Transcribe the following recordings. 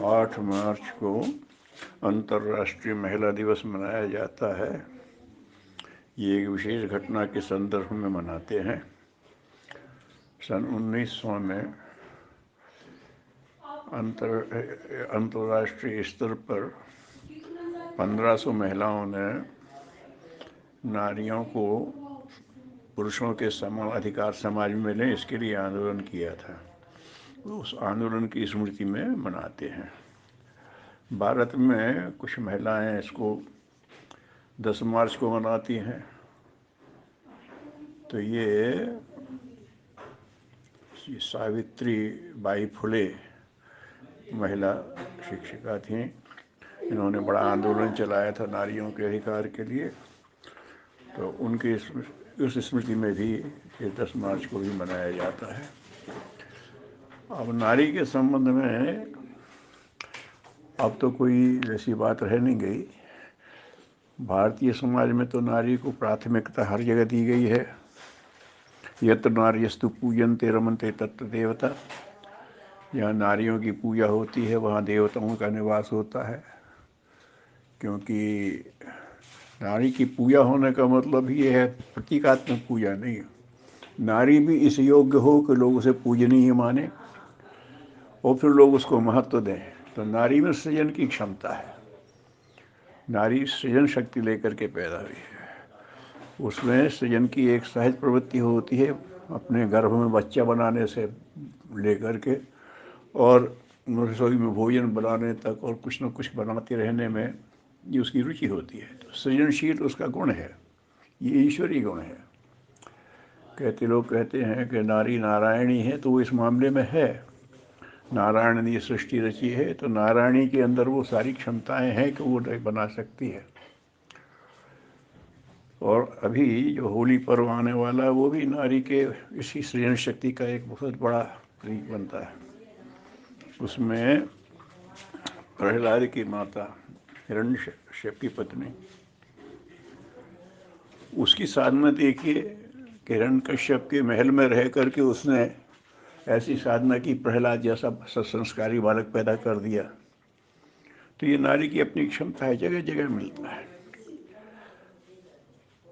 8 मार्च को अंतर्राष्ट्रीय महिला दिवस मनाया जाता है। ये एक विशेष घटना के संदर्भ में मनाते हैं। सन 1900 में अंतर्राष्ट्रीय स्तर पर 1500 महिलाओं ने नारियों को पुरुषों के समान अधिकार समाज में मिले, इसके लिए आंदोलन किया था। उस आंदोलन की स्मृति में मनाते हैं। भारत में कुछ महिलाएं इसको 10 मार्च को मनाती हैं। तो ये सावित्री बाई फुले महिला शिक्षिका थीं। इन्होंने बड़ा आंदोलन चलाया था नारियों के अधिकार के लिए। तो उनकी उस स्मृति में भी ये 10 मार्च को भी मनाया जाता है। अब नारी के संबंध में अब तो कोई ऐसी बात रह नहीं गई। भारतीय समाज में तो नारी को प्राथमिकता हर जगह दी गई है। यत्र नार्यस्तु पूजन्ते रमन्ते तत्र देवता। जहाँ नारियों की पूजा होती है वहाँ देवताओं का निवास होता है। क्योंकि नारी की पूजा होने का मतलब ये है प्रतीकात्मक पूजा नहीं। नारी भी इस योग्य हो कि लोग उसे पूजनीय माने और फिर लोग उसको महत्व दें। तो नारी में सृजन की क्षमता है। नारी सृजन शक्ति लेकर के पैदा हुई है। उसमें सृजन की एक सहज प्रवृत्ति होती है, अपने गर्भ में बच्चा बनाने से लेकर के और रसोई में भोजन बनाने तक और कुछ न कुछ बनाते रहने में ये उसकी रुचि होती है। तो सृजनशील उसका गुण है, ये ईश्वरीय गुण है। लोग कहते हैं कि नारी नारायणी है, तो वो इस मामले में है। नारायण ने सृष्टि रची है, तो नारायणी के अंदर वो सारी क्षमताएं हैं कि वो बना सकती है। और अभी जो होली पर्व आने वाला है वो भी नारी के इसी सृजन शक्ति का एक बहुत बड़ा प्रतीक बनता है। उसमें प्रहलाद की माता हिरण्यकश्यप की पत्नी, उसकी साधना देखिए कि हिरण्यकश्यप के महल में रह करके उसने ऐसी साधना की, प्रहलाद जैसा संस्कारी बालक पैदा कर दिया। तो ये नारी की अपनी क्षमता है, जगह जगह मिलता है।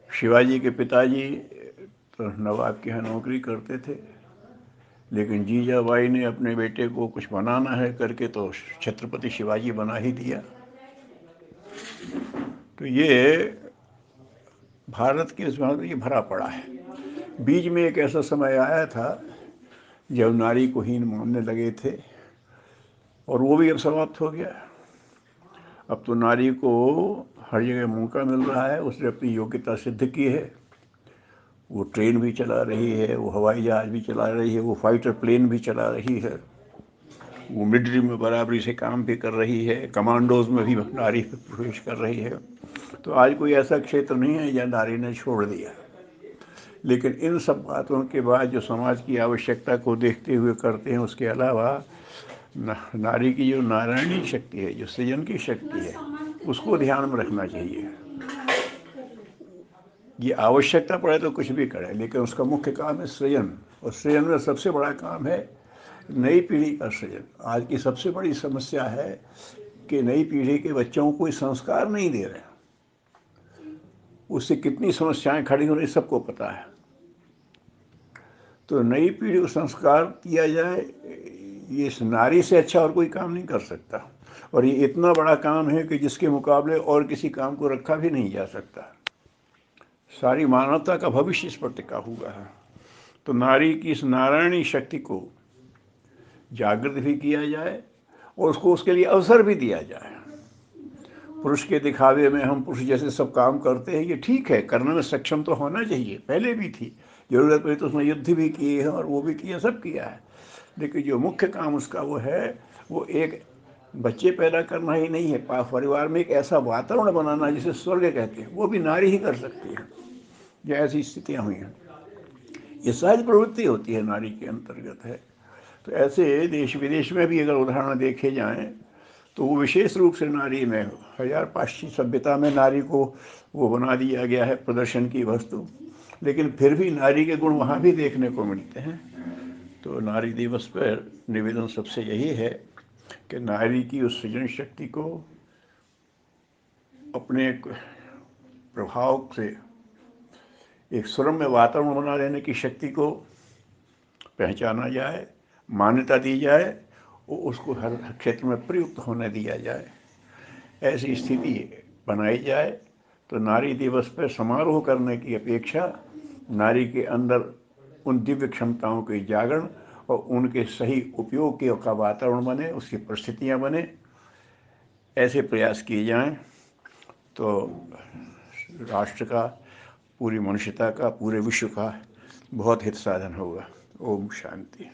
शिवाजी के पिताजी तो नवाब के यहाँ नौकरी करते थे, लेकिन जीजाबाई ने अपने बेटे को कुछ बनाना है करके तो छत्रपति शिवाजी बना ही दिया। तो ये भारत के इसमें ये भरा पड़ा है। बीच में एक ऐसा समय आया था जब नारी को हीन मानने लगे थे और वो भी अब समाप्त हो गया। अब तो नारी को हर जगह मौका मिल रहा है। उसने अपनी योग्यता सिद्ध की है। वो ट्रेन भी चला रही है, वो हवाई जहाज़ भी चला रही है, वो फाइटर प्लेन भी चला रही है, वो मिलिट्री में बराबरी से काम भी कर रही है, कमांडोज में भी नारी प्रवेश कर रही है। तो आज कोई ऐसा क्षेत्र नहीं है जहाँ नारी ने छोड़ दिया। लेकिन इन सब बातों के बाद जो समाज की आवश्यकता को देखते हुए करते हैं, उसके अलावा नारी की जो नारायणी शक्ति है, जो सृजन की शक्ति है, उसको ध्यान में रखना चाहिए। ये आवश्यकता पड़े तो कुछ भी करे, लेकिन उसका मुख्य काम है सृजन। और सृजन में सबसे बड़ा काम है नई पीढ़ी का सृजन। आज की सबसे बड़ी समस्या है कि नई पीढ़ी के बच्चों को कोई संस्कार नहीं दे रहे। उससे कितनी समस्याएं खड़ी हो रही सबको पता है। तो नई पीढ़ी को संस्कार किया जाए, ये इस नारी से अच्छा और कोई काम नहीं कर सकता। और ये इतना बड़ा काम है कि जिसके मुकाबले और किसी काम को रखा भी नहीं जा सकता। सारी मानवता का भविष्य इस पर टिका हुआ है। तो नारी की इस नारायणी शक्ति को जागृत भी किया जाए और उसको उसके लिए अवसर भी दिया जाए। पुरुष के दिखावे में हम पुरुष जैसे सब काम करते हैं, ये ठीक है, करने में सक्षम तो होना चाहिए, पहले भी थी जरूरत पड़ी तो उसने युद्ध भी किए हैं और वो भी किया, सब किया है। लेकिन जो मुख्य काम उसका वो है, वो एक बच्चे पैदा करना ही नहीं है, परिवार में एक ऐसा वातावरण बनाना जिसे स्वर्ग कहते हैं, वो भी नारी ही कर सकती है। जो ऐसी स्थितियाँ हुई हैं, ये सहज प्रवृत्ति होती है, नारी के अंतर्गत है। तो ऐसे देश विदेश में भी अगर उदाहरण देखे जाएं तो वो विशेष रूप से नारी में, हजार पाश्चात्य सभ्यता में नारी को वो बना दिया गया है प्रदर्शन की वस्तु, लेकिन फिर भी नारी के गुण वहाँ भी देखने को मिलते हैं। तो नारी दिवस पर निवेदन सबसे यही है कि नारी की उस सृजन शक्ति को अपने प्रभाव से एक सुरम्य वातावरण बना देने की शक्ति को पहचाना जाए, मान्यता दी जाए और उसको हर क्षेत्र में प्रयुक्त होने दिया जाए। ऐसी स्थिति बनाई जाए तो नारी दिवस पर समारोह करने की अपेक्षा नारी के अंदर उन दिव्य क्षमताओं के जागरण और उनके सही उपयोग के का वातावरण बने, उसकी परिस्थितियाँ बने, ऐसे प्रयास किए जाएं तो राष्ट्र का, पूरी मनुष्यता का, पूरे विश्व का बहुत हित साधन होगा। ओम शांति।